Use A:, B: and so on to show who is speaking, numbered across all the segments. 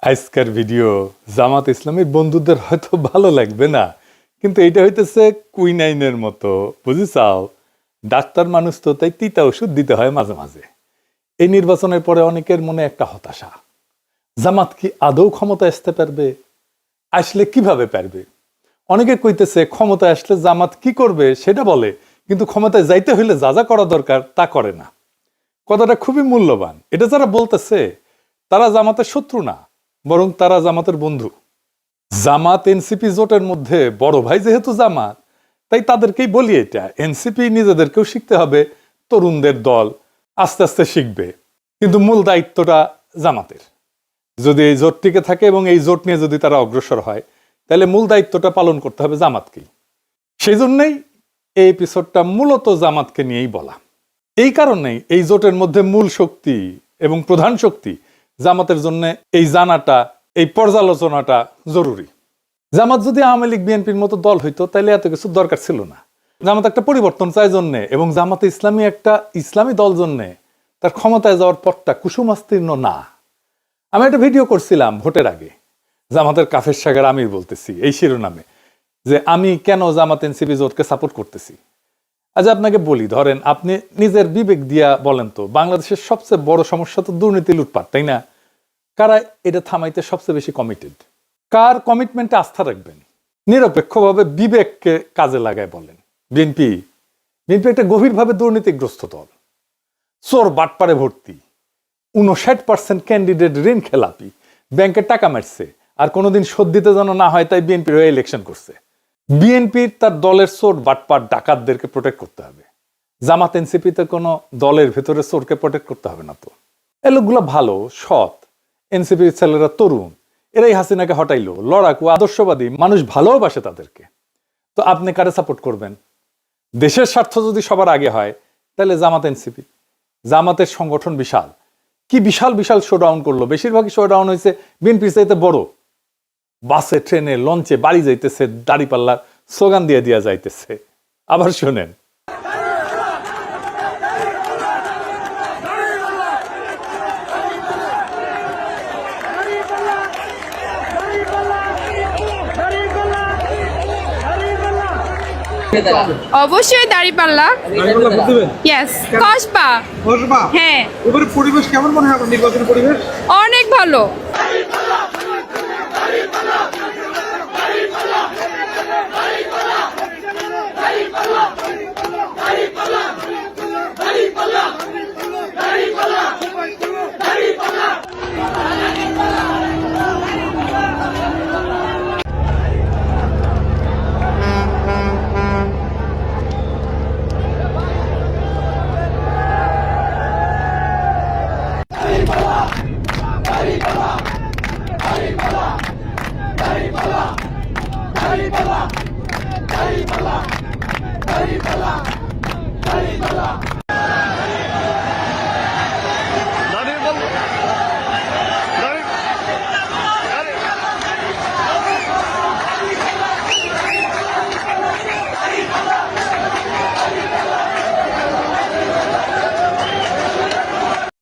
A: আজকের ভিডিও জামাত ইসলামের বন্ধুদের হয়তো ভালো লাগবে না, কিন্তু এটা হইতেছে কুইনাইনের মতো, বুঝিছাও? ডাক্তার মানুষ তো, তাই তিতা ওষুধ দিতে হয় মাঝে মাঝে। এই নির্বাচনের পরে অনেকের মনে একটা হতাশা, জামাত কি আদৌ ক্ষমতা আসতে পারবে? আসলে কিভাবে পারবে? অনেকে কইতেছে ক্ষমতায় আসলে জামাত কি করবে সেটা বলে, কিন্তু ক্ষমতায় যাইতে হইলে যা যা করা দরকার তা করে না। কথাটা খুবই মূল্যবান। এটা যারা বলতেছে তারা জামাতের শত্রু না, বরং তারা জামাতের বন্ধু। জামাত এনসিপি জোটের মধ্যে বড় ভাই যেহেতু জামাত, তাই তাদেরকেই বলি এটা, এনসিপি নিজেদেরকেও শিখতে হবে, তরুণদের দল আস্তে আস্তে শিখবে, কিন্তু মূল দায়িত্বটা জামাতের। যদি এই জোট টিকে থাকে এবং এই জোট নিয়ে যদি তারা অগ্রসর হয়, তাহলে মূল দায়িত্বটা পালন করতে হবে জামাতকেই। সেই জন্যই এই এপিসোডটা মূলত জামাতকে নিয়েই বলা। এই কারণেই এই জোটের মধ্যে মূল শক্তি এবং প্রধান শক্তি জামাতের জন্য এই জানাটা, এই পর্যালোচনাটা জরুরি। জামাত যদি আওয়ামী লীগ বিএনপির মতো দল হইতো তাহলে এত কিছু দরকার ছিল না। জামাত একটা পরিবর্তন চায় জন্যে, এবং জামাতে ইসলামী একটা ইসলামী দল জন্যে তার ক্ষমতায় যাওয়ার পথটা কুসুমাস্তীর্ণ না। আমি একটা ভিডিও করছিলাম ভোটের আগে, জামাতের কাফের সাগর আমির বলতেছি এই শিরোনামে, যে আমি কেন জামাত এনসিপি জোটকে সাপোর্ট করতেছি। আচ্ছা আপনাকে বলি, ধরেন আপনি নিজের বিবেক দিয়া বলেন তো, বাংলাদেশের সবচেয়ে বড় সমস্যা তো দুর্নীতি, লুটপাট, তাই না? কারা এটা থামাইতে সবচেয়ে বেশি কমিটেড? কার কমিটমেন্টে আস্থা রাখবেন? নিরপেক্ষভাবে বিবেককে কাজে লাগায় বলেন। বিএনপি একটা গভীরভাবে দুর্নীতিগ্রস্ত দল, চোর বাটপারে ভর্তি, 59% ক্যান্ডিডেট ঋণ খেলাপি, ব্যাংকে টাকা মারছে, আর কোনোদিন শোধ দিতে যেন না হয় তাই বিএনপির হয়ে ইলেকশন করছে। বিএনপির তার দলের চোর বাটপার ডাকাতদেরকে প্রোটেক্ট করতে হবে। জামাত এনসিপিতে কোনো দলের ভেতরে চোরকে প্রোটেক্ট করতে হবে না তো। এ লোকগুলো ভালো, সৎ, এনসিপির ছেলেরা তরুণ, এরাই হাসিনাকে হটাইলো, লড়াকু, আদর্শবাদী মানুষ, ভালোবাসে তাদেরকে। তো আপনি কারে সাপোর্ট করবেন? দেশের স্বার্থ যদি সবার আগে হয় তাহলে জামাত এনসিপি। জামাতের সংগঠন বিশাল, কি বিশাল বিশাল শোডাউন করলো, বেশিরভাগই শোডাউন হয়েছে বিএনপির চাইতে বড়। বাসে, ট্রেনে, লঞ্চে বাড়ি যাইতেছে, দাড়িপাল্লার স্লোগান দিয়ে দিয়া যাইতেছে। আবার শোনেন,
B: অবশ্যই দাঁড়িপাল্লা। ইয়েস, কসবা। হ্যাঁ,
C: এবারে পরিবেশ কেমন মনে হয় আপনার, নির্বাচনের পরিবেশ?
B: অনেক ভালো।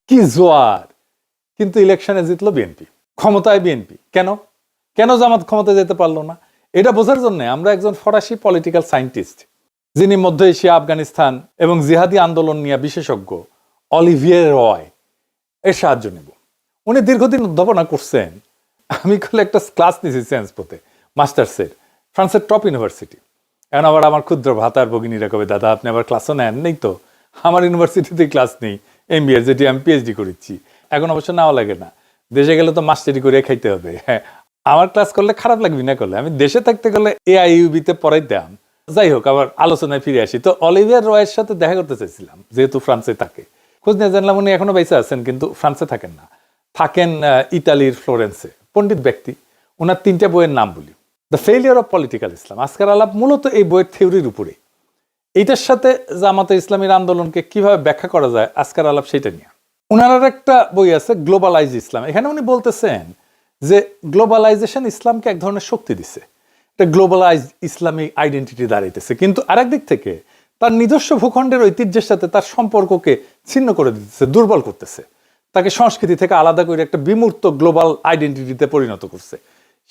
A: কি জোয়ার! কিন্তু ইলেকশনে জিতলো বিএনপি, ক্ষমতায় বিএনপি। কেন কেন জামাত ক্ষমতায় যেতে পারলো না? এটা বোঝার জন্য আমরা একজন ফরাসি পলিটিক্যাল সায়েন্টিস্ট, যিনি মধ্য এশিয়া, আফগানিস্তান এবং জিহাদি আন্দোলন নিয়ে বিশেষজ্ঞ, অলিভিয়ে রয় এর সাহায্য নেব। উনি দীর্ঘদিন অধ্যাপনা করছেন। আমি কলে একটা ক্লাস নিয়েছি সায়েন্স পথে, মাস্টার্সের, ফ্রান্সের টপ ইউনিভার্সিটি। এখন আবার আমার ক্ষুদ্র ভাতার ভগিনীরা কবে, দাদা আপনি আবার ক্লাসও নেন? নেই তো, আমার ইউনিভার্সিটিতে ক্লাস নেই, এমবিএ, যেটি আমি পিএইচডি করেছি। এখন অবশ্য নাও লাগে না, দেশে গেলে তো মাস্টারি করে খাইতে হবে। হ্যাঁ, আমার ক্লাস করলে খারাপ লাগবে না করলে, আমি দেশে থাকতে গেলে এআইইউবিতে পড়াইতাম। যাই হোক, আবার আলোচনায় ফিরে আসি। তো অলিভিয়ার রয়ের সাথে দেখা করতে চাইছিলাম, যেহেতু ফ্রান্সে থাকে। খোঁজ নিয়ে জানলাম উনি এখনো বেঁচে আছেন, কিন্তু ফ্রান্সে থাকেন না, থাকেন ইতালির ফ্লোরেন্সে। পণ্ডিত ব্যক্তি। ওনার 3টা বইয়ের নাম বলি। দ্য ফেইলিয়ার অফ পলিটিক্যাল ইসলাম, আজকের আলাপ মূলত এই বইয়ের থিওরির উপরে। এইটার সাথে জামাতে ইসলামীর আন্দোলনকে কিভাবে ব্যাখ্যা করা যায়, আজকের আলাপ সেটা নিয়ে। ওনার একটা বই আছে গ্লোবালাইজ ইসলাম। এখানে উনি বলতেছেন যে গ্লোবালাইজেশন ইসলামকে এক ধরনের শক্তি দিচ্ছে, এটা গ্লোবালাইজ ইসলামিক আইডেন্টিটি দাঁড়াইতেছে, কিন্তু আরেক দিক থেকে তার নিজস্ব ভূখণ্ডের ঐতিহ্যের সাথে তার সম্পর্ককে ছিন্ন করে দিতেছে, দুর্বল করতেছে। তাকে সংস্কৃতি থেকে আলাদা করে একটা বিমূর্ত গ্লোবাল আইডেন্টিটিতে পরিণত করছে।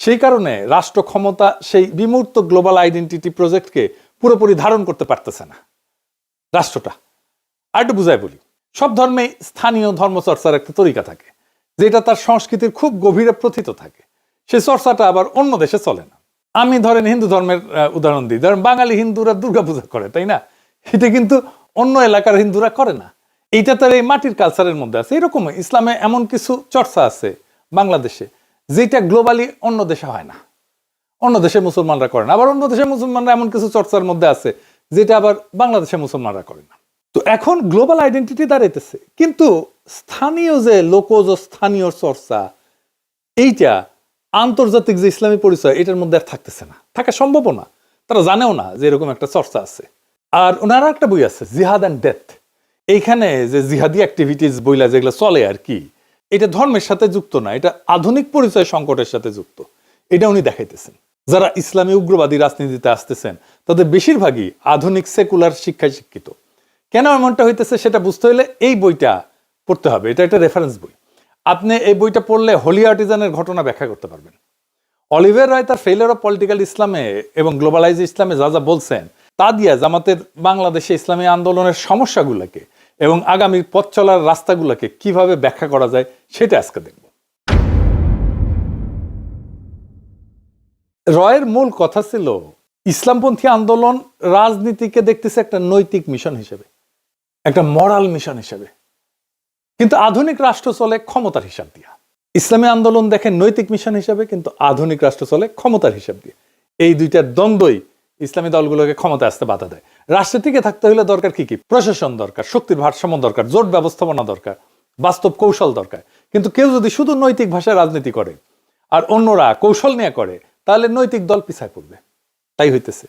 A: সেই কারণে রাষ্ট্র ক্ষমতা সেই বিমূর্ত গ্লোবাল আইডেন্টিটি প্রজেক্টকে পুরোপুরি ধারণ করতে পারতেছে না রাষ্ট্রটা। আর একটু বুঝাই বলি, সব ধর্মেই স্থানীয় ধর্মচর্চার একটা তরিকা থাকে, যেটা তার সংস্কৃতির খুব গভীরে প্রথিত থাকে। সেই চর্চাটা আবার অন্য দেশে চলে না। আমি ধরেন হিন্দু ধর্মের উদাহরণ দিই, ধরেন বাঙালি হিন্দুরা দুর্গাপূজা করে, তাই না? এটা কিন্তু অন্য এলাকার হিন্দুরা করে না। এইটা তার এই মাটির কালচারের মধ্যে আছে। এরকম ইসলামে এমন কিছু চর্চা আছে বাংলাদেশে, যেটা গ্লোবালি অন্য দেশে হয় না, অন্য দেশের মুসলমানরা করে না। আবার অন্য দেশের মুসলমানরা এমন কিছু চর্চার মধ্যে আছে যেটা আবার বাংলাদেশের মুসলমানরা করে না। তো এখন গ্লোবাল আইডেন্টিটি দাঁড়াইতেছে, কিন্তু স্থানীয় যে লোকজ স্থানীয় চর্চা, এইটা আন্তর্জাতিক যে ইসলামী পরিচয়, এটার মধ্যে আর থাকতেছে না, থাকা সম্ভব না। তারা জানেও না যে এরকম একটা চর্চা আছে। আর ওনারা একটা বই আছে, জিহাদ অ্যান্ড ডেথ। এইখানে যে জিহাদি অ্যাক্টিভিটিস বইলা যেগুলো চলে আর কি, এটা ধর্মের সাথে যুক্ত না, এটা আধুনিক পরিচয় সংকটের সাথে যুক্ত। এটা উনি দেখাইতেছেন। যারা ইসলামী উগ্রবাদী রাজনীতিতে আসতেছেন তাদের বেশিরভাগই আধুনিক সেকুলার শিক্ষায় শিক্ষিত। কেন এমনটা হইতেছে সেটা বুঝতে হলে এই বইটা পড়তে হবে। এটা একটা রেফারেন্স বই। আপনি এই বইটা পড়লে হোলি আর্টিজানের ঘটনা ব্যাখ্যা করতে পারবেন। অলিভার রয় তার ফেইলিয়ার অফ পলিটিক্যাল ইসলামে এবং গ্লোবালাইজ ইসলামে যা যা বলছেন, তা দিয়ে জামাতের বাংলাদেশে ইসলামী আন্দোলনের সমস্যাগুলোকে এবং আগামীর পথ চলার রাস্তাগুলোকে কিভাবে ব্যাখ্যা করা যায় সেটা আজকে দেখব। রয়ের মূল কথা ছিল ইসলামপন্থী আন্দোলন রাজনীতিকে দেখতেছে একটা নৈতিক মিশন হিসেবে, একটা মরাল মিশন হিসেবে। কিন্তু আধুনিক রাষ্ট্র চলে ক্ষমতার হিসাব দিয়া। ইসলামী আন্দোলন দেখে নৈতিক মিশন হিসেবে, কিন্তু আধুনিক রাষ্ট্র চলে ক্ষমতার হিসাব দিয়ে। এই দুইটার দ্বন্দ্বই ইসলামী দলগুলোকে ক্ষমতায় আসতে বাধা দেয়। রাষ্ট্রের টিকে থাকতে হলে দরকার কি কি? প্রশাসন দরকার, শক্তির ভারসাম্য দরকার, জোট ব্যবস্থাপনা দরকার, বাস্তব কৌশল দরকার। কিন্তু কেউ যদি শুধু নৈতিক ভাষায় রাজনীতি করে আর অন্যরা কৌশল নিয়ে করে, তাহলে নৈতিক দল পিছায় পড়বে। তাই হইতেছে।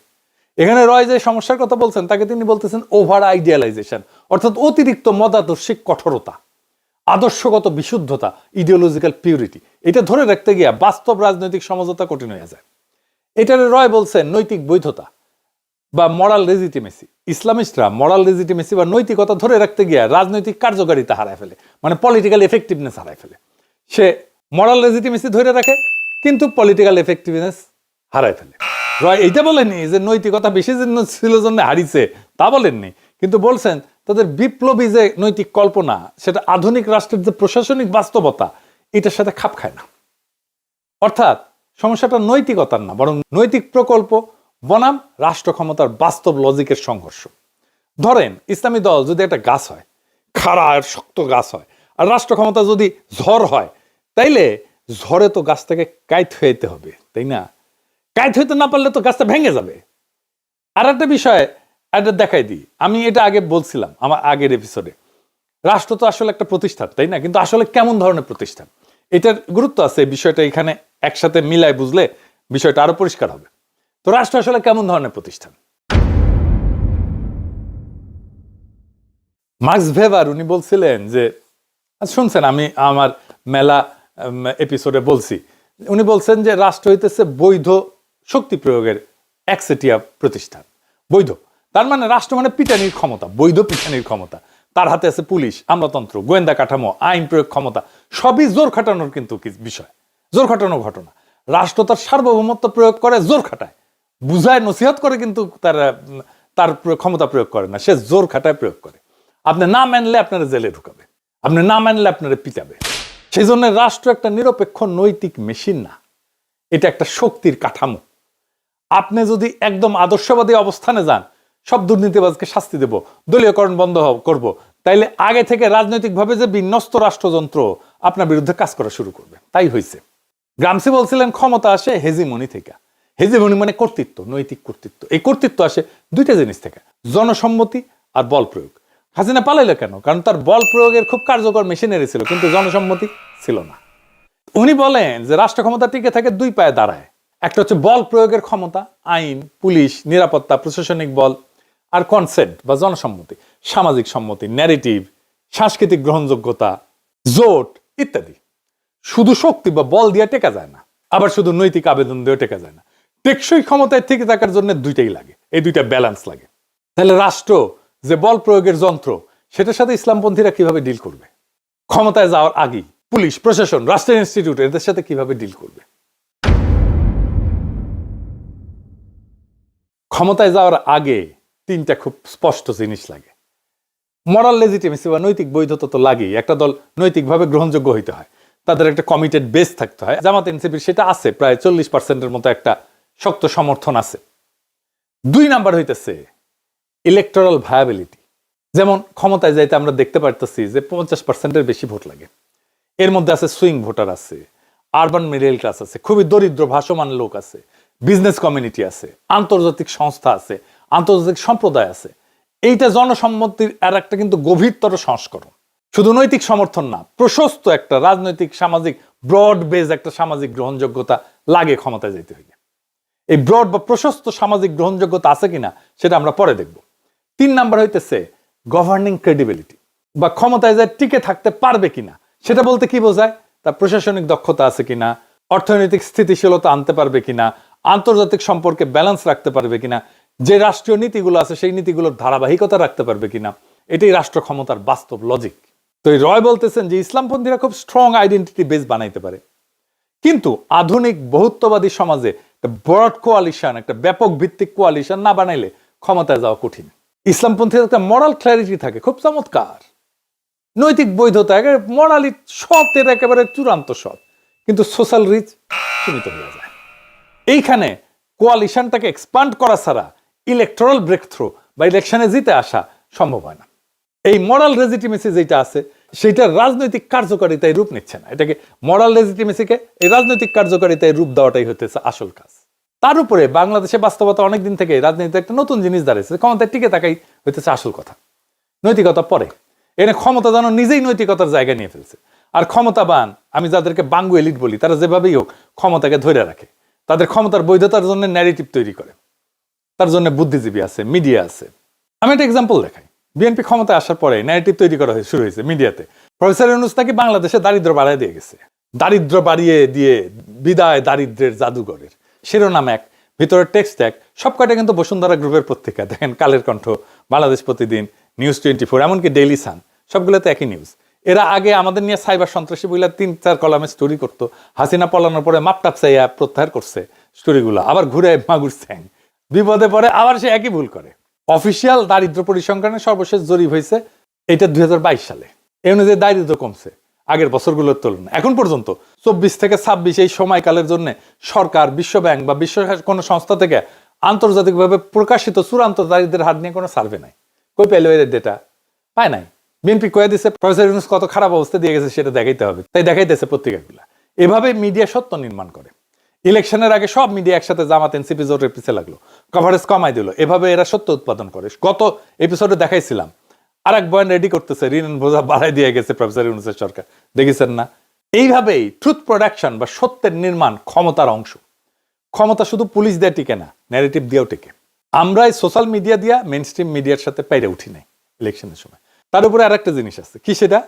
A: এখানে রয় যে সমস্যার কথা বলছেন, তাকে তিনি বলতেছেন ওভার আইডিয়ালাইজেশন, অর্থাৎ অতিরিক্ত মতাদর্শিক কঠোরতা, আদর্শগত বিশুদ্ধতা, ইডিওলজিক্যাল পিউরিটি। এটা ধরে রাখতে গিয়া বাস্তব রাজনৈতিক সমঝোতা কঠিন হয়ে যায়। এটার রয় বলছেন নৈতিক বৈধতা বা মরাল লেজিটিমেসি। ইসলামিস্টরা মরাল লেজিটিমেসি বা নৈতিকতা ধরে রাখতে গিয়া রাজনৈতিক কার্যকারিতা হারায় ফেলে, মানে পলিটিক্যাল এফেক্টিভনেস হারায় ফেলে। সে মরাল লেজিটিমেসি ধরে রাখে, কিন্তু পলিটিক্যাল এফেক্টিভনেস হারায় ফেলে। রয় এইটা বলেনি যে নৈতিকতা বেশি ছিল জন্য হারিয়েছে, তা বলেননি, কিন্তু বলছেন তাদের বিপ্লবী যে নৈতিক কল্পনা, সেটা আধুনিক রাষ্ট্রের যে প্রশাসনিক বাস্তবতা, এটার সাথে খাপ খায় না। অর্থাৎ সমস্যাটা নৈতিকতার না, বরং নৈতিক প্রকল্প বনাম রাষ্ট্র ক্ষমতার বাস্তব লজিকের সংঘর্ষ। ধরেন ইসলামী দল যদি একটা গাছ হয়, খাড়া আর শক্ত গাছ হয়, আর রাষ্ট্র ক্ষমতা যদি ঝড় হয়, তাইলে ঝড়ে তো গাছটাকে কাইত হইতে হবে, তাই না? কাইত হইতে না পারলে তো গাছটা ভেঙে যাবে। আর একটা বিষয় এটা দেখাই দিই, আমি এটা আগে বলছিলাম আমার আগের এপিসোডে, রাষ্ট্র তো আসলে একটা প্রতিষ্ঠান, তাই না? কিন্তু আসলে কেমন ধরনের প্রতিষ্ঠান, এটার গুরুত্ব আছে। বিষয়টা এখানে একসাথে মিলায় বুঝলে বিষয়টা আরো পরিষ্কার হবে। তো রাষ্ট্র আসলে কেমন ধরনের প্রতিষ্ঠান? মার্কস ভেবার উনি বলছিলেন যে, শুনছেন আমি আমার মেলা এপিসোডে বলছি, উনি বলছেন যে রাষ্ট্র হইতেছে বৈধ শক্তি প্রয়োগের একচেটিয়া প্রতিষ্ঠান। বৈধ তার মানে রাষ্ট্র মানে পিটানির ক্ষমতা, বৈধ পিটানির ক্ষমতা। তার হাতে আছে পুলিশ, আমলাতন্ত্র, গোয়েন্দা কাঠামো, আইন প্রয়োগ ক্ষমতা, সবই জোর খাটানোর কিন্তু বিষয়, জোর খাটানোর ঘটনা। রাষ্ট্র তার সার্বভৌমত্ব প্রয়োগ করে, জোর খাটায়, বুঝায়, নসিহত করে, কিন্তু তার ক্ষমতা প্রয়োগ করে না, সে জোর খাটায় প্রয়োগ করে। আপনি না মানলে আপনারা জেলে ঢুকাবে, আপনি না মানলে আপনারা পিটাবে। সেই জন্য রাষ্ট্র একটা নিরপেক্ষ নৈতিক মেশিন না, এটা একটা শক্তির কাঠামো। আপনি যদি একদম আদর্শবাদী অবস্থানে যান, সব দুর্নীতিবাজকে শাস্তি দেব, দলীয়করণ বন্ধ করব, তাইলে আগে থেকে রাজনৈতিকভাবে যে বিন্যস্ত রাষ্ট্রযন্ত্র আপনার বিরুদ্ধে কাজ করা শুরু করবে। তাই হয়েছে। গ্রামসি বলছিলেন ক্ষমতা আসে হেজিমনি থেকে। হেজিমনি মানে কর্তৃত্ব, নৈতিক কর্তৃত্ব। এই কর্তৃত্ব আসে দুইটা জিনিস থেকে, জনসম্মতি আর বল প্রয়োগ। হাসিনা পালাইলো কেন? কারণ তার বল প্রয়োগের খুব কার্যকর মেশিনারি ছিল, কিন্তু জনসম্মতি ছিল না। উনি বলেন যে রাষ্ট্র ক্ষমতা টিকে থাকে দুই পায়ে দাঁড়ায়। একটা হচ্ছে বল প্রয়োগের ক্ষমতা, আইন, পুলিশ, নিরাপত্তা, প্রশাসনিক বল, আর কনসেন্ট বা জনসম্মতি, সামাজিক সম্মতি, ন্যারেটিভ, সাংস্কৃতিক গ্রহণযোগ্যতা, জোট ইত্যাদি। শুধু শক্তি বা বল দিয়ে টেকা যায় না, আবার শুধু নৈতিক আবেদন দিয়ে টেকা যায় না। টেকসই ক্ষমতায় থেকে থাকার জন্য দুইটাই লাগে, এই দুইটা ব্যালেন্স লাগে। তাহলে রাষ্ট্র যে বল প্রয়োগের যন্ত্র, সেটার সাথে ইসলামপন্থীরা কিভাবে ডিল করবে? ক্ষমতায় যাওয়ার আগেই পুলিশ, প্রশাসন, রাষ্ট্রের ইনস্টিটিউট এদের সাথে কিভাবে ডিল করবে? ক্ষমতায় যাওয়ার আগে তিনটা খুব স্পষ্ট জিনিস লাগে। মরাল লেজিটিমেসি বা নৈতিক বৈধতা তো লাগেই। একটা দল নৈতিকভাবে গ্রহণযোগ্য হইতে হয়, তাদের একটা কমিটেড বেস থাকতে হয়। জামাত এনসিপির সেটা আছে, প্রায় 40%-এর মতো একটা শক্ত সমর্থন আছে। 2 নাম্বার হইতেছে ইলেকটোরাল ভায়াবিলিটি। যেমন ক্ষমতায় যাইতে আমরা দেখতে পারতেছি যে 50%-এর বেশি ভোট লাগে। এর মধ্যে আছে সুইং ভোটার আছে, আরবান মিডল ক্লাস আছে, খুবই দরিদ্র ভাসমান লোক আছে, বিজনেস কমিউনিটি আছে, আন্তর্জাতিক সংস্থা আছে, আন্তর্জাতিক সম্প্রদায় আছে। এইটা জনসম্মতির আর একটা কিন্তু গভীরতর সংস্করণ। শুধু নৈতিক সমর্থন না, প্রশস্ত একটা রাজনৈতিক সামাজিক ব্রড বেজ একটা সামাজিক গ্রহণযোগ্যতা লাগে ক্ষমতায় যেতে হইলে। এই ব্রড বা প্রশস্ত সামাজিক গ্রহণযোগ্যতা আছে কিনা সেটা আমরা পরে দেখব। 3 নাম্বার হইতেছে গভর্নিং ক্রেডিবিলিটি, বা ক্ষমতায় যায় টিকে থাকতে পারবে কিনা। সেটা বলতে কি বোঝায়? তার প্রশাসনিক দক্ষতা আছে কিনা, অর্থনৈতিক স্থিতিশীলতা আনতে পারবে কিনা, আন্তর্জাতিক সম্পর্কে ব্যালেন্স রাখতে পারবে কিনা, যে রাষ্ট্রীয় নীতিগুলো আছে সেই নীতিগুলোর ধারাবাহিকতা রাখতে পারবে কিনা। এটাই রাষ্ট্র ক্ষমতার বাস্তব লজিক। তো এই রয় বলতেছেন যে ইসলামপন্থীরা খুব স্ট্রং আইডেন্টিটি বেস বানাইতে পারে, কিন্তু আধুনিক বহুত্ববাদী সমাজে একটা ব্রড কোয়ালিশন, একটা ব্যাপক ভিত্তিক কোয়ালিশন না বানাইলে ক্ষমতায় যাওয়া কঠিন। ইসলামপন্থীদের একটা মরাল ক্ল্যারিটি থাকে, খুব চমৎকার। নৈতিক বৈধতা, মরালি সতের একেবারে চূড়ান্ত সৎ, কিন্তু সোশ্যাল রিচ সীমিত হয়ে যায়। এইখানে কোয়ালিশনটাকে এক্সপান্ড করা ছাড়া ইলেকট্রাল ব্রেক থ্রু বা ইলেকশনে জিতে আসা সম্ভব হয় না। এই মরাল লেজিটিমেসি যেটা আছে সেটা রাজনৈতিক কার্যকারিতায় রূপ নিচ্ছে না। এটাকে মরাল লেজিটিমেসিকে এই রাজনৈতিক কার্যকারিতায় রূপ দেওয়াটাই হতেছে আসল কাজ। তার উপরে বাংলাদেশে বাস্তবতা অনেকদিন থেকে রাজনীতিতে একটা নতুন জিনিস দাঁড়িয়েছে, ক্ষমতায় টিকে থাকাই হইতেছে আসল কথা। নৈতিকতা পরে, এনে ক্ষমতা যেন নিজেই নৈতিকতার জায়গা নিয়ে ফেলছে। আর ক্ষমতাবান, আমি যাদেরকে বাঙ্গু এলিট বলি, তারা যেভাবেই হোক ক্ষমতাকে ধরে রাখে, তাদের ক্ষমতার বৈধতার জন্য ন্যারেটিভ তৈরি করে। তার জন্য বুদ্ধিজীবী আছে, মিডিয়া আছে। আমি একটা এক্সাম্পল দেখাই। বিএনপি ক্ষমতায় আসার পরে ন্যারেটিভ তৈরি করা শুরু হয়েছে মিডিয়াতে। প্রফেসর ইউনূস নাকি বাংলাদেশে দারিদ্র বাড়ায় দিয়ে গেছে, দারিদ্র বাড়িয়ে দিয়ে বিদায় দারিদ্রের জাদুঘরের শিরোনাম এক, ভিতরের টেক্সট এক। সব কয়টা কিন্তু বসুন্ধরা গ্রুপের পত্রিকা। দেখেন কালের কণ্ঠ, বাংলাদেশ প্রতিদিন, নিউজ 24, এমনকি ডেইলি সান, সবগুলোতে একই নিউজ। এরা আগে আমাদের নিয়ে সাইবার সন্ত্রাসী বইলা 3-4 কলামে স্টোরি করতো। হাসিনা পলানোর পরে মাপটাপ চাইয়া প্রত্যাহার করছে স্টোরিগুলো, আবার ঘুরে মাগুর স্যাং। বিপদে পরে আবার সে একই ভুল করে। অফিসিয়াল দারিদ্র পরিসংখ্যানের সর্বশেষ জরিপ হয়েছে এটা 2022 সালে। এই অনুযায়ী দারিদ্র কমছে আগের বছরগুলোর তুলনায়। এখন পর্যন্ত 24 থেকে 26 এই সময়কালের জন্য সরকার, বিশ্বব্যাংক বা বিশ্ব কোনো সংস্থা থেকে আন্তর্জাতিকভাবে প্রকাশিত চূড়ান্ত দারিদ্রের হার নিয়ে কোনো সার্ভে নাই। কই পেল এর ডেটা? পায় নাই। বিএনপি কয়ে দিচ্ছে প্রফেসর ইউনূস কত খারাপ অবস্থা দিয়ে গেছে সেটা দেখাইতে হবে, তাই দেখাইতেছে পত্রিকাগুলো। এভাবে মিডিয়া সত্য নির্মাণ করে। ইলেকশনের আগে সব মিডিয়া একসাথে জামাত এনসিপি জোটের পিছে লাগলো, কভারেজ কমাই দিল। এভাবে এরা সত্য উৎপাদন করে। গত এপিসোডে দেখাইছিলাম আর এক বয়ান রেডি করতেছে, ঋণ বোঝা বাড়াই দিয়ে গেছে প্রফেসর ইউনূসের সরকার, দেখেছেন না? এইভাবেই ট্রুথ প্রোডাকশন বা সত্যের নির্মাণ ক্ষমতার অংশ। ক্ষমতা শুধু পুলিশ দিয়ে টিকে না, ন্যারেটিভ দিয়েও টিকে। আমরা এই সোশ্যাল মিডিয়া দিয়া মেইন স্ট্রিম মিডিয়ার সাথে পাইরে উঠি নাই ইলেকশনের সময়। তার উপরে আর একটা জিনিস আছে, কি সেটা?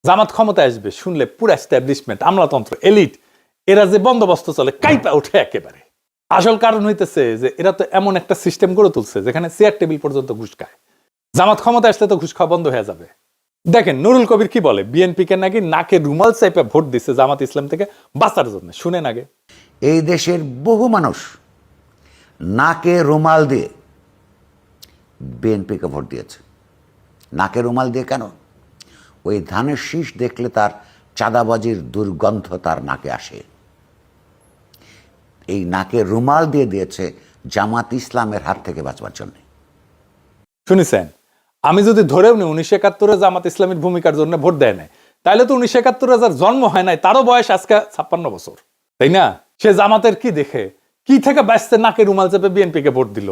A: জামাত ক্ষমতায় আসবে শুনলে পুরো এস্টাবলিশমেন্ট, আমলাতন্ত্র, এলিট, এরা যে বন্দোবস্ত চলে কাইপা ওঠে একেবারে। আসল কারণ হইতেছে যে এরা তো এমন একটা সিস্টেম গড়ে তুলছে যেখানে চেয়ার টেবিল পর্যন্ত ঘুষ খায়। জামাত ক্ষমতায় আসলে তো ঘুষ খাওয়া বন্ধ হয়ে যাবে। দেখেন নুরুল কবির কি বলে, বিএনপি কে নাকি নাকে রুমাল চাইপে ভোট দিচ্ছে জামাত ইসলাম থেকে বাঁচার জন্য। শুনেন আগে।
D: এই দেশের বহু মানুষ নাকে রুমাল দিয়ে বিএনপিকে ভোট দিয়েছে। নাকে রুমাল দিয়ে কেন? ওই ধানের শীষ দেখলে তার চাঁদাবাজির দুর্গন্ধ তার নাকে আসে। এই নাকে রুমাল দিয়ে দিয়েছে জামাত ইসলামের হাত থেকে বাঁচবার জন্য।
A: শুনেছেন? আমি যদি ধরেও নি 1971-এ জামাত ইসলামের ভূমিকার জন্য ভোট দেয় নাই, তাহলে তো 1971-এ যার জন্ম হয় নাই তারও বয়স আজকে 56 বছর, তাই না? সে জামাতের কি দেখে, কি থেকে ব্যস্তে নাকে রুমাল চেপে বিএনপিকে ভোট দিল?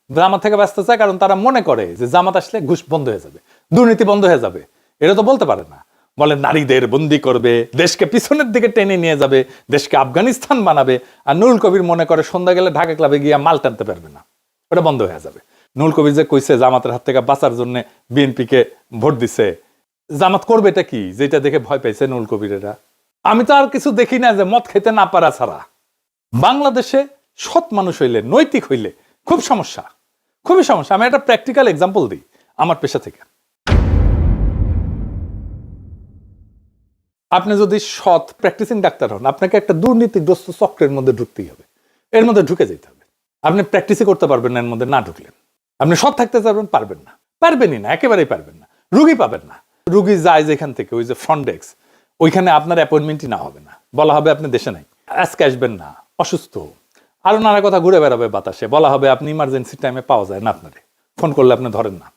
A: জামাত থেকে ব্যস্ত চায় কারণ তারা মনে করে যে জামাত আসলে ঘুষ বন্ধ হয়ে যাবে, দুর্নীতি বন্ধ হয়ে যাবে। এটা তো বলতে পারে না। বলে নারীদের বন্দি করবে, দেশকে পিছনের দিকে টেনে নিয়ে যাবে, দেশকে আফগানিস্তান বানাবে। আর নুরুল কবির মনে করে সন্ধ্যা গেলে ঢাকা ক্লাবে গিয়ে মাল টানতে পারবে না, ওটা বন্ধ হয়ে যাবে। নুরুল কবির যে কইছে জামাতের হাত থেকে বাঁচার জন্য বিএনপিকে ভোট দিছে, জামাত করবে এটা কি যেটা দেখে ভয় পাইছে নুরুল কবিরেরা? আমি তো আর কিছু দেখি না যে মদ খেতে না পারা ছাড়া। বাংলাদেশে সৎ মানুষ হইলে, নৈতিক হইলে খুব সমস্যা, খুবই সমস্যা। আমি একটা প্র্যাকটিক্যাল এক্সাম্পল দিই। আমার পেশা থেকে। আপনি যদি সৎ প্র্যাকটিসিং ডাক্তার হন, আপনাকে একটা দুর্নীতিগ্রস্ত চক্রের মধ্যে ঢুকতেই হবে, এর মধ্যে ঢুকে যেতে হবে। আপনি প্র্যাকটিসই করতে পারবেন না এর মধ্যে না ঢুকলেন। আপনি সৎ থাকতে চাইবেন, পারবেন না, পারবেনই না, একেবারেই পারবেন না। রুগী পাবেন না, রুগী যায় যেখান থেকে, ওই যে ফ্রন্ট ডেস্ক, ওইখানে আপনার অ্যাপয়েন্টমেন্টই না হবে না, বলা হবে আপনি দেশে নাই, আজকে আসবেন না, অসুস্থ, আরো নানা কথা ঘুরে বেড়াবে বাতাসে, বলা হবে আপনি ইমার্জেন্সি টাইমে পাওয়া যায় না, আপনারে ফোন করলে আপনি ধরেন না,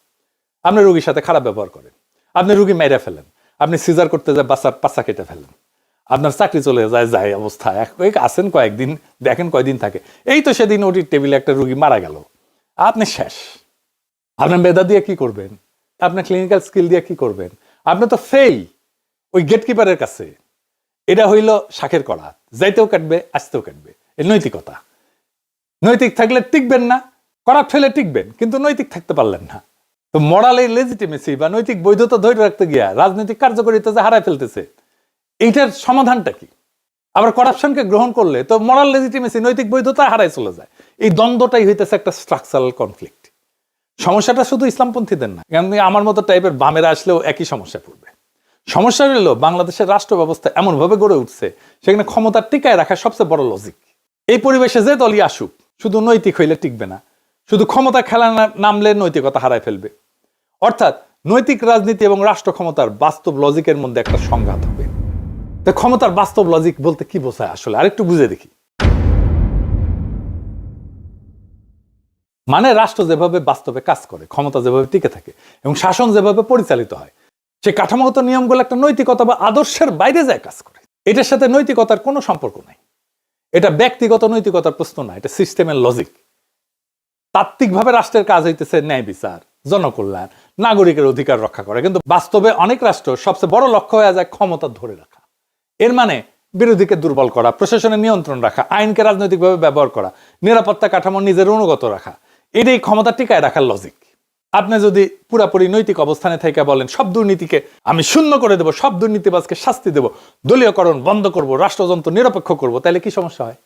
A: আপনি রুগীর সাথে খারাপ ব্যবহার করেন, আপনি রুগী মেরে ফেলেন, আপনি সিজার করতে যায় বাচ্চার পাচ্চা কেটে ফেলেন, আপনার চাকরি চলে যায় অবস্থা। আসেন কয়েকদিন, দেখেন কয়দিন থাকে, এই তো সেদিন ওটির টেবিলে একটা রুগী মারা গেল, আপনি শেষ। আপনার মেধা দিয়ে কি করবেন? আপনার ক্লিনিক্যাল স্কিল দিয়ে কি করবেন? আপনি তো ফেল ওই গেটকিপারের কাছে। এটা হইল শাখের কড়া, যাইতেও কাটবে, আসতেও কাটবে। এই নৈতিকতা। নৈতিক থাকলে টিকবেন না, করাপ্ট হলে টিকবেন, কিন্তু নৈতিক থাকতে পারলেন না। তো মরালের লেজিটিমেসি বা নৈতিক বৈধতা ধরে রাখতে গিয়া রাজনৈতিক কার্যকারিতা যে হারায় ফেলতেছে, এইটার সমাধানটা কি? আবার করাপশনকে গ্রহণ করলে তো মরাল লেজিটিমেসি, নৈতিক বৈধতা হারায় চলে যায়। এই দ্বন্দ্বটাই হইতেছে একটা স্ট্রাকচারাল কনফ্লিক্ট। সমস্যাটা শুধু ইসলামপন্থীদের না, আমার মতো টাইপের বামেরা আসলেও একই সমস্যা পড়বে। সমস্যা হলো বাংলাদেশের রাষ্ট্র ব্যবস্থা এমনভাবে গড়ে উঠছে, সেখানে ক্ষমতা টিকায় রাখা সবচেয়ে বড় লজিক। এই পরিবেশে যে দলই আসুক, শুধু নৈতিক হইলে টিকবে না, শুধু ক্ষমতা খেলা নামলে নৈতিকতা হারায় ফেলবে। অর্থাৎ নৈতিক রাজনীতি এবং রাষ্ট্র ক্ষমতার বাস্তব লজিকের মধ্যে একটা সংঘাত হবে। তো ক্ষমতার বাস্তব লজিক বলতে কি বোঝায় আসলে আরেকটু বুঝে দেখি। মানে রাষ্ট্র যেভাবে বাস্তবে কাজ করে, ক্ষমতা যেভাবে টিকে থাকে এবং শাসন যেভাবে পরিচালিত হয়, সেই কাঠামোগত নিয়মগুলো একটা নৈতিকতা বা আদর্শের বাইরে যায় কাজ করে। এটার সাথে নৈতিকতার কোনো সম্পর্ক নাই। এটা ব্যক্তিগত নৈতিকতার প্রশ্ন না, এটা সিস্টেমের লজিক। তাত্ত্বিকভাবে রাষ্ট্রের কাজ হইতেছে ন্যায় বিচার, জনকল্যাণ, নাগরিকের অধিকার রক্ষা করে, কিন্তু বাস্তবে অনেক রাষ্ট্র সবচেয়ে বড় লক্ষ্য হয়ে যায় ক্ষমতা ধরে রাখা। এর মানে বিরোধীকে দুর্বল করা, প্রশাসনের নিয়ন্ত্রণ রাখা, আইনকে রাজনৈতিকভাবে ব্যবহার করা, নিরাপত্তা কাঠামো নিজের অনুগত রাখা, এটাই ক্ষমতা টিকায় রাখার লজিক। আপনি যদি পুরাপুরি নৈতিক অবস্থানে থেকে বলেন সব দুর্নীতিকে আমি শূন্য করে দেবো, সব দুর্নীতিবাজকে শাস্তি দেবো, দলীয়করণ বন্ধ করব, রাষ্ট্রযন্ত্র নিরপেক্ষ করব, তাহলে কি সমস্যা হয়?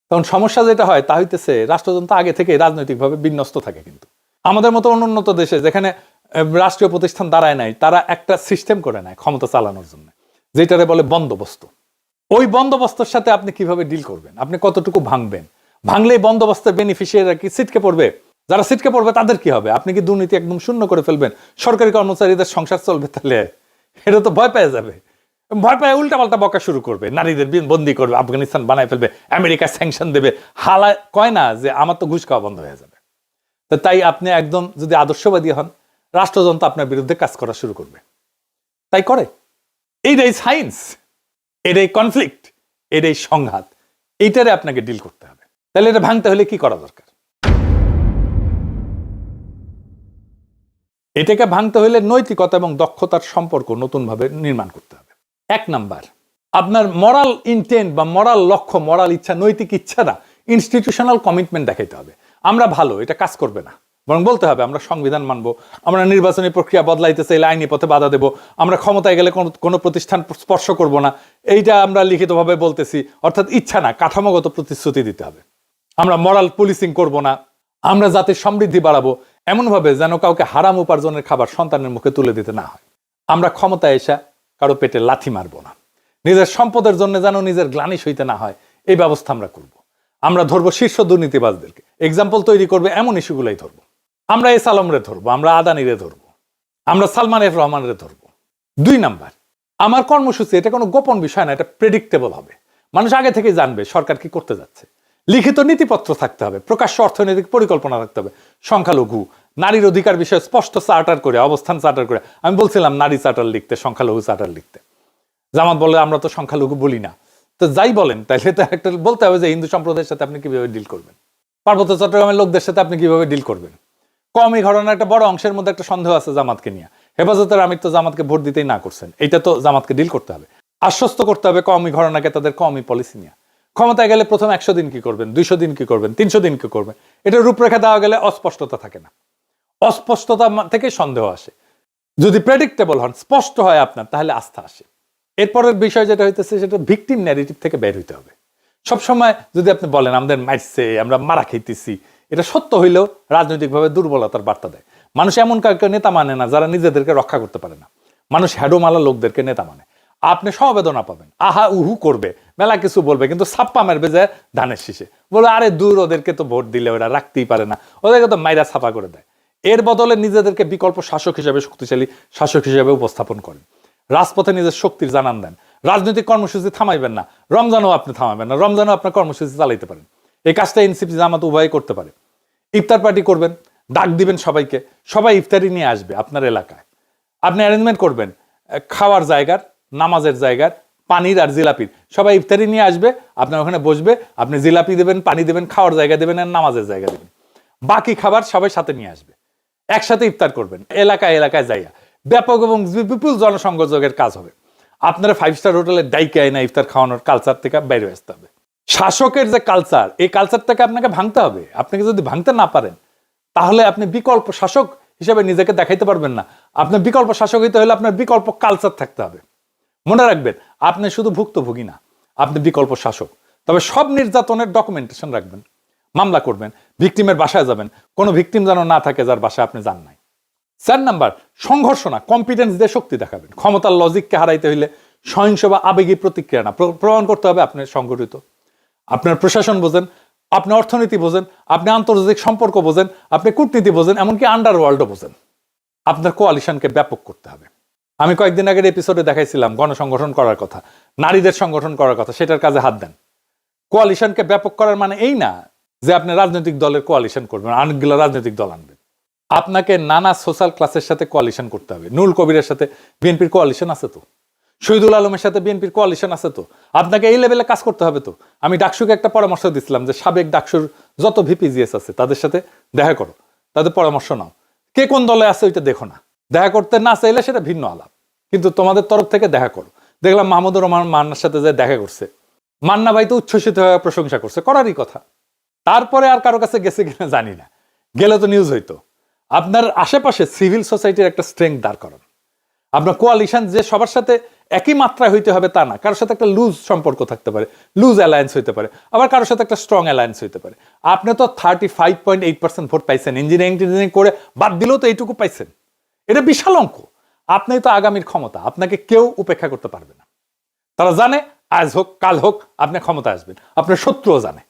A: তখন সমস্যা যেটা হয় তা হইতেছে রাষ্ট্রযন্ত্র আগে থেকে রাজনৈতিকভাবে বিন্যস্ত থাকে। কিন্তু আমাদের মতো অনুন্নত দেশে যেখানে রাষ্ট্রীয় প্রতিষ্ঠান দাঁড়ায় নাই, তারা একটা সিস্টেম করে নেয় ক্ষমতা চালানোর জন্য, যেটারে বলে বন্দোবস্ত। ওই বন্দোবস্তের সাথে আপনি কিভাবে ডিল করবেন, আপনি কতটুকু ভাঙবেন, ভাঙলে বেনিফিশিয়ারিরা বেনিফিশিয়ারিরা কি ছিটকে পড়বে? যারা ছিটকে পড়বে তাদের কি হবে? আপনি কি দুর্নীতি একদম শূন্য করে ফেলবেন? সরকারি কর্মচারীদের সংসার চলবে? তাহলে এটা তো ভয় পেয়ে যাবে, ভয় পেয়ে উল্টাপাল্টা বকা শুরু করবে, নারীদের বন্দি করবে, আফগানিস্তান বানায় ফেলবে, আমেরিকা স্যাংশন দেবে। হালা কয় না যে আমার তো ঘুষ খাওয়া বন্ধ হয়ে যাবে। তো তাই আপনি একদম যদি আদর্শবাদী হন, রাষ্ট্রযন্ত্র আপনার বিরুদ্ধে কাজ করা শুরু করবে। তাই করে। এইটাই সায়েন্স, এটাই কনফ্লিক্ট, এটাই সংঘাত, এইটারে আপনাকে ডিল করতে হবে। তাহলে এটা ভাঙতে হলে কি করা দরকার? এটাকে ভাঙতে হলে নৈতিকতা এবং দক্ষতার সম্পর্ক নতুনভাবে নির্মাণ করতে হবে। 1 নাম্বার, আপনার মরাল ইন্টেন্ট বা মরাল লক্ষ্য, মরাল ইচ্ছা, নৈতিক ইচ্ছাটা ইনস্টিটিউশনাল কমিটমেন্ট দেখাইতে হবে। আমরা ভালো, এটা কাজ করবে না, বরং বলতে হবে আমরা সংবিধান মানবো, আমরা নির্বাচনী প্রক্রিয়া বদলাইতে চাইলে আইনি পথে বাধা দেব, আমরা ক্ষমতায় গেলে কোনো প্রতিষ্ঠান স্পর্শ করব না, এইটা আমরা লিখিতভাবে বলতেছি। অর্থাৎ ইচ্ছা না, কাঠামোগত প্রতিশ্রুতি দিতে হবে। আমরা মরাল পুলিশিং করব না, আমরা জাতির সমৃদ্ধি বাড়াবো এমনভাবে যেন কাউকে হারাম উপার্জনের খাবার সন্তানের মুখে তুলে দিতে না হয়। আমরা ক্ষমতায় এসে কারো পেটে লাথি মারবো না, নিজের সম্পদের জন্য যেন নিজের গ্লানি সইতে না হয়, এই ব্যবস্থা আমরা করব। আমরা ধরবো শীর্ষ দুর্নীতিবাজদেরকে, এক্সাম্পল তৈরি করবে এমন ইস্যুগুলাই ধরবো। আমরা এস আলমরে ধরবো, আমরা আদানিরে ধরবো, আমরা সালমান এফ রহমানের ধরবো। 2 নাম্বার, আমার কর্মসূচি এটা কোনো গোপন বিষয় না, এটা প্রেডিক্টেবল হবে, মানুষ আগে থেকে জানবে সরকার কি করতে যাচ্ছে। লিখিত নীতিপত্র থাকতে হবে, প্রকাশ্য অর্থনৈতিক পরিকল্পনা থাকতে হবে, সংখ্যালঘু নারীর অধিকার বিষয়ে স্পষ্ট চার্টার করে, অবস্থান চার্টার করে। আমি বলছিলাম নারী চার্টার লিখতে, সংখ্যালঘু চার্টার লিখতে। জামাত বলে আমরা তো সংখ্যালঘু বলি না। তো যাই বলেন, তাইলে তো একটা বলতে হবে যে হিন্দু সম্প্রদায়ের সাথে আপনি কিভাবে ডিল করবেন, পার্বত্য চট্টগ্রামের লোকদের সাথে আপনি কিভাবে ডিল করবেন। কমই ঘটনার একটা বড় অংশের মধ্যে একটা সন্দেহ আছে জামাতকে নিয়ে। হেফাজতের আমির তো জামাতকে ভোট দিতেই না করছেন, এটা তো জামাতকে ডিল করতে হবে, আশ্বস্ত করতে হবে কমই ঘটনাকে তাদের কমই পলিসি নিয়ে। ক্ষমতায় গেলে প্রথম 100 দিন কি করবেন, 200 দিন কি করবেন, 300 দিন কি করবেন, এটা রূপরেখা দেওয়া গেলে অস্পষ্টতা থাকে না, অস্পষ্টতা থেকে সন্দেহ আসে। যদি প্রেডিক্টেবল হন, স্পষ্ট হয় আপনার, তাহলে আস্থা আসে। এরপরের বিষয় যেটা হইতেছে সেটা ভিকটিম ন্যারেটিভ থেকে বের হইতে হবে। সবসময় যদি আপনি বলেন আমাদের মারছে, আমরা মারা খাইতেছি, এটা সত্য হইলেও রাজনৈতিকভাবে দুর্বলতার বার্তা দেয়। মানুষ এমন কাউকে নেতা মানে না যারা নিজেদেরকে রক্ষা করতে পারে না। মানুষ হ্যাডোমালা লোকদেরকে নেতা মানে। আপনি সমবেদনা পাবেন, আহা উহু করবে, মেলা কিছু বলবে, কিন্তু ছাপ্পা মারবে যে ধানের শীষে, বলে আরে দূর, ওদেরকে তো ভোট দিলে ওরা রাখতেই পারে না, ওদেরকে তো মাইরা ছাপা করে দেয়। এর বদলে নিজেদেরকে বিকল্প শাসক হিসেবে, শক্তিশালী শাসক হিসেবে উপস্থাপন করেন, রাজপথে নিজের শক্তির জানান দেন। রাজনৈতিক কর্মসূচি থামাইবেন না, রমজানও আপনি থামাবেন না, রমজানও আপনার কর্মসূচি চালাইতে পারেন। এই কাজটা এনসিপি জামাত উভয় করতে পারে। ইফতার পার্টি করবেন, ডাক দিবেন সবাইকে, সবাই ইফতারি নিয়ে আসবে আপনার এলাকায়। আপনি অ্যারেঞ্জমেন্ট করবেন খাওয়ার জায়গার, নামাজের জায়গার, পানির আর জিলাপির, সবাই ইফতারি নিয়ে আসবে, আপনার ওখানে বসবে, আপনি জিলাপি দেবেন, পানি দেবেন, খাওয়ার জায়গা দেবেন আর নামাজের জায়গা দেবেন। বাকি খাবার সবাই সাথে নিয়ে আসবে, একসাথে ইফতার করবেন এলাকায় এলাকায় যাইয়া। ব্যাপক এবং বিপুল জনসংযোগের কাজ হবে। আপনারা 5 স্টার হোটেলে ডাইকে আয় না ইফতার খাওয়ানোর কালচার থেকে বাইরে আসতে হবে। শাসকের যে কালচার, এই কালচারটাকে আপনাকে ভাঙতে হবে। আপনাকে যদি ভাঙতে না পারেন, তাহলে আপনি বিকল্প শাসক হিসেবে নিজেকে দেখাইতে পারবেন না। আপনার বিকল্প শাসক হইতে হলে আপনার বিকল্প কালচার থাকতে হবে। মনে রাখবেন, আপনি শুধু ভুক্তভোগী না, আপনি বিকল্প শাসক। তবে সব নির্যাতনের ডকুমেন্টেশন রাখবেন, মামলা করবেন, ভিকটিমের বাসায় যাবেন, কোনো ভিকটিম যেন না থাকে যার বাসায় আপনি যান নাই। 4 নাম্বার, সংঘর্ষ না, কম্পিটেন্স দিয়ে শক্তি দেখাবেন। ক্ষমতার লজিককে হারাইতে হইলে সহিংস বা আবেগী প্রতিক্রিয়া না, প্রমাণ করতে হবে আপনি সংগঠিত। আপনার প্রশাসন বোঝেন, আপনি অর্থনীতি বোঝেন, আপনি আন্তর্জাতিক সম্পর্ক বোঝেন, আপনি কূটনীতি বোঝেন, এমনকি আন্ডারওয়ার্ল্ডও বোঝেন। আপনার কোয়ালিশনকে ব্যাপক করতে হবে। আমি কয়েকদিন আগের এপিসোডে দেখাইছিলাম গণসংগঠন করার কথা, নারীদের সংগঠন করার কথা, সেটার কাজে হাত দেন। কোয়ালিশনকে ব্যাপক করার মানে এই না যে আপনি রাজনৈতিক দলের কোয়ালিশন করবেন, অনেকগুলো রাজনৈতিক দল আনবেন। আপনাকে নানা সোশ্যাল ক্লাসের সাথে কোয়ালিশন করতে হবে। নুরুল কবিরের সাথে বিএনপির কোয়ালিশন আছে তো, শহীদুল আলমের সাথে বিএনপির কোয়ালিশন আছে তো। আপনাকে এই লেভেলে কাজ করতে হবে তো। আমি ডাকসুকে একটা পরামর্শ দিচ্ছিলাম যে সাবেক ডাকসুর যত ভিপিজিএস আছে তাদের সাথে দেখা করো, তাদের পরামর্শ নাও, কে কোন দলে আছে ওইটা দেখো না। দেখা করতে না চাইলে সেটা ভিন্ন আলাপ, কিন্তু তোমাদের তরফ থেকে দেখা করো। দেখলাম মাহমুদুর রহমান মান্নার সাথে যে দেখা করছে, মান্না ভাই তো উচ্ছ্বসিত হয়ে প্রশংসা করছে, করারই কথা। তারপরে আর কারো কাছে গেছে কিনা জানি না, গেলে তো নিউজ হইতো। আপনার আশেপাশে সিভিল সোসাইটির একটা স্ট্রেংথ দাঁড় করান। আপনার কোয়ালিশন যে সবার সাথে একই মাত্রায় হইতে হবে তা না, কারোর সাথে একটা লুজ সম্পর্ক থাকতে পারে, লুজ অ্যালায়েন্স হইতে পারে, আবার কারোর সাথে একটা স্ট্রং অ্যালায়েন্স হইতে পারে। আপনি তো 35.8% ভোট পাইছেন, ইঞ্জিনিয়ারিং করে বাদ দিলেও তো এইটুকু পাইছেন, এটা বিশাল অঙ্ক। আপনি তো আগামীর ক্ষমতা, আপনাকে কেউ উপেক্ষা করতে পারবে না। তারা জানে আজ হোক কাল হোক আপনি ক্ষমতা আসবেন, আপনার শত্রুও জানে।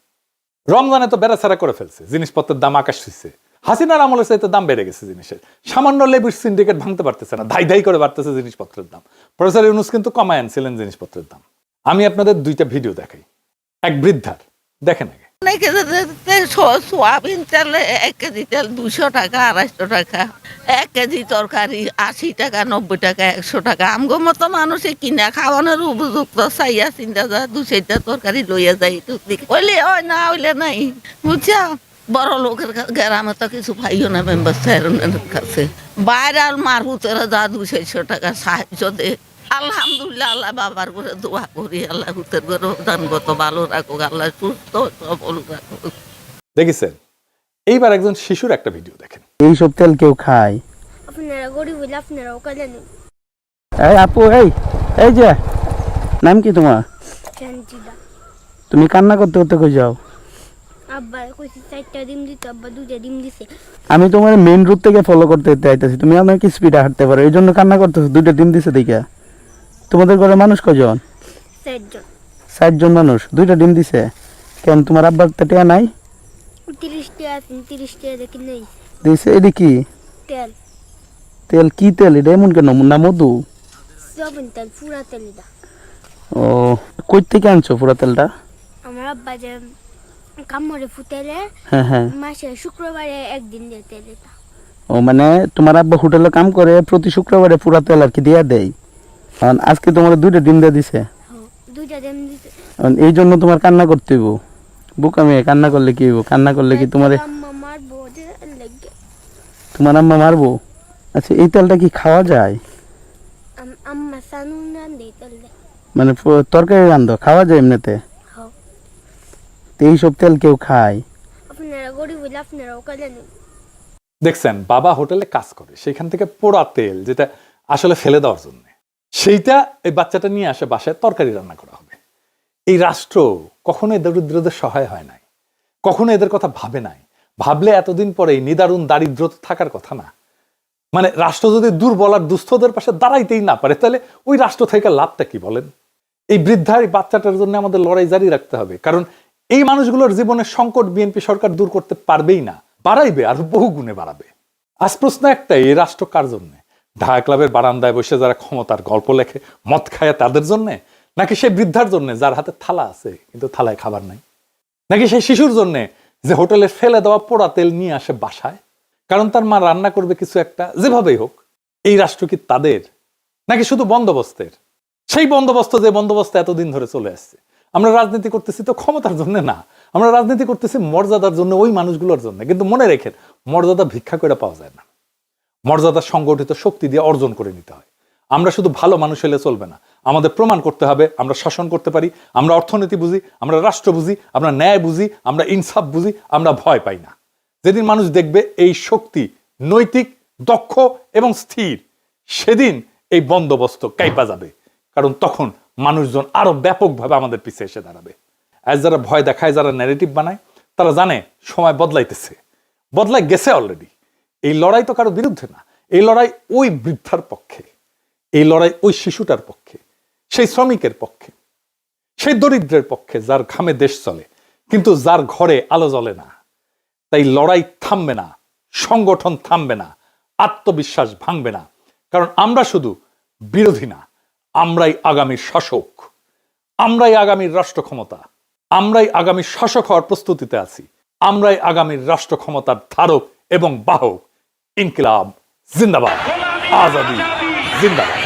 A: রমজানে তো বেড়াছাড়া করে ফেলছে, জিনিসপত্রের দাম আকাশ ছুঁইছে। হাসিনার আমলে চাইতে দাম বেড়ে গেছে জিনিসের, সামান্য লেবুর সিন্ডিকেট ভাঙতে পারতেছে না, ধাই ধাই করে বাড়তেছে জিনিসপত্রের দাম। প্রফেসর ইউনূস কিন্তু কমায় আনছিলেন জিনিসপত্রের দাম। আমি আপনাদের 2টা ভিডিও দেখাই, এক বৃদ্ধার, দেখেন আগে।
E: সোয়াবিন তেল 1 কেজি তেল 200 টাকা, 250 টাকা। 1 কেজি তরকারি 80 টাকা, 90 টাকা, 100 টাকা। আমগো মতো মানুষে কিনা খাওয়ানোর উপযুক্ত চাইয়া চিন্তা যা 2-4টা তরকারি লইয়া যাই, হইলে হয় না হইলে নাই, বুঝছা। বড় লোকের গ্রামে তো কিছু পাইও না মেম্বার চেয়ারম্যানের কাছে। বাইরে আর মারহুতেরা যা 200-400 টাকা সাহায্য দে। আলহামদুলিল্লাহ, আল্লাহ বাবার করে দোয়া করি, আল্লাহ হুতের করে দানগত ভালো রাখুক, আল্লাহ সুস্থ সবল রাখুক।
A: দেখেছেন? এইবার একজন শিশুর একটা ভিডিও দেখেন।
F: এইসব তেল কেউ খায়?
G: আপনারা গরিব হইলে আপনারাও কালে নেন।
F: এই আপু, এই যে নাম কি তোমার?
G: শান্তিদা।
F: তুমি কান্না করতে করতে কই যাও?
G: আব্বা কইছি 4টা ডিম দিতে, আব্বা 2টা ডিম দিছে।
F: আমি তোমার মেইন রুট থেকে ফলো করতে আইতাছি, তুমি অনেক স্পিডে হাঁটতে পারো, এই জন্য কান্না করতেছো। 2টা ডিম দিছে দেখা। তোমাদের ঘরে মানুষ কয়জন?
G: 4 জন।
F: 4 জন মানুষ, 2টা ডিম দিছে। কেন তোমার আব্বার তো টিয়া নাই?
G: 30 টাকা আছে, 30 টাকা দেখি নেই।
F: দিছে। এটা কি
G: তেল?
F: তেল? কি তেল এটা? এমন কেন? না মধু?
G: সয়াবিন তেল, পুরা তেল এটা।
F: ও, কই থেকে আনছো পুরা তেলটা?
G: আমার আব্বা যে কামড়ে ফুটাইলে
F: হ্যাঁ হ্যাঁ,
G: মাসে শুক্রবারে একদিন দিয়ে তেল এটা।
F: ও মানে তোমার আব্বা হোটেলে কাম করে, প্রতি শুক্রবারে পুরা তেল আর কি দিয়া দেয়। আজকে তোমার 2টা ডিম দিয়ে দিছে,
G: 2টা ডিম দিছে।
F: এই জন্য তোমার কান্না করতে হইব। বুক আমি কান্না করলে কি হইব? কান্না করলে কি তোমার
G: আম্মা মারবো যে লাগে।
F: তোমার আম্মা মারবো? আচ্ছা, এই তেলটা কি খাওয়া যায়?
G: আম্মা সানু না দেই তেল দে।
F: মানে তরকারি রান্ধো, খাওয়া যায় এমনিতে?
G: হ্যাঁ।
F: তো এইসব তেল কেউ খায়?
G: আপনারা গরিব হইলে আপনারাও কালে নেন।
A: দেখছেন, বাবা হোটেলে কাজ করে, সেখান থেকে পোড়া তেল যেটা আসলে ফেলে দেওয়ার জন্য, সেইটা এই বাচ্চাটা নিয়ে আসে বাসায়, তরকারি রান্না করা হবে। এই রাষ্ট্র কখনো দরিদ্রদের সহায় হয় নাই, কখনো এদের কথা ভাবে নাই। ভাবলে এতদিন পরে নিদারুণ দারিদ্র থাকার কথা না। মানে রাষ্ট্র যদি দুর্বল আর দুস্থদের পাশে দাঁড়াইতেই না পারে, তাহলে ওই রাষ্ট্র থেকে লাভটা কি বলেন? এই বৃদ্ধা এই বাচ্চাটার জন্য আমাদের লড়াই জারি রাখতে হবে, কারণ এই মানুষগুলোর জীবনের সংকট বিএনপি সরকার দূর করতে পারবেই না, বাড়াইবে আর বহু গুণে বাড়াবে। আজ প্রশ্ন একটাই, এই রাষ্ট্র কার জন্য? ঢাকা ক্লাবের বারান্দায় বসে যারা ক্ষমতার গল্প লেখে মদ খায় তাদের জন্য, নাকি সেই বৃদ্ধার জন্য যার হাতে থালা আছে কিন্তু থালায় খাবার নাই, নাকি সেই শিশুর জন্য যে হোটেলে ফেলে দেওয়া পোড়া তেল নিয়ে আসে বাসায় কারণ তার মা রান্না করবে কিছু একটা? যেভাবেই হোক, এই রাষ্ট্র কি তাদের নাকি শুধু বন্দোবস্তের? সেই বন্দোবস্ত যে বন্দোবস্ত এতদিন ধরে চলে আসছে। আমরা রাজনীতি করতেছি তো ক্ষমতার জন্য না, আমরা রাজনীতি করতেছি মর্যাদার জন্য, ওই মানুষগুলোর জন্য। কিন্তু মনে রেখেন, মর্যাদা ভিক্ষা করে পাওয়া যায় না, মর্যাদা সংগঠিত শক্তি দিয়ে অর্জন করে নিতে হয়। আমরা শুধু ভালো মানুষ হলে চলবে না, আমাদের প্রমাণ করতে হবে আমরা শাসন করতে পারি, আমরা অর্থনীতি বুঝি, আমরা রাষ্ট্র বুঝি, আমরা ন্যায় বুঝি, আমরা ইনসাফ বুঝি, আমরা ভয় পাই না। যেদিন মানুষ দেখবে এই শক্তি নৈতিক, দক্ষ এবং স্থির, সেদিন এই বন্দোবস্ত কাইপা যাবে, কারণ তখন মানুষজন আরো ব্যাপকভাবে আমাদের পিছিয়ে এসে দাঁড়াবে। আজ যারা ভয় দেখায়, যারা ন্যারেটিভ বানায়, তারা জানে সময় বদলাইতেছে, বদলাই গেছে অলরেডি। এই লড়াই তো কারো বিরুদ্ধে না, এই লড়াই ওই বৃদ্ধার পক্ষে, এই লড়াই ওই শিশুটার পক্ষে, সেই শ্রমিকের পক্ষে, সেই দরিদ্রের পক্ষে যার ঘামে দেশ চলে কিন্তু যার ঘরে আলো জ্বলে না। তাই লড়াই থামবে না, সংগঠন থামবে না, আত্মবিশ্বাস ভাঙবে না, কারণ আমরা শুধু বিরোধী না, আমরাই আগামীর শাসক, আমরাই আগামীর রাষ্ট্র ক্ষমতা, আমরাই আগামীর শাসক হওয়ার প্রস্তুতিতে আছি, আমরাই আগামীর রাষ্ট্র ক্ষমতার ধারক এবং বাহক। ইনকিলাব জিন্দাবাদ, আজাদি জিন্দাবাদ।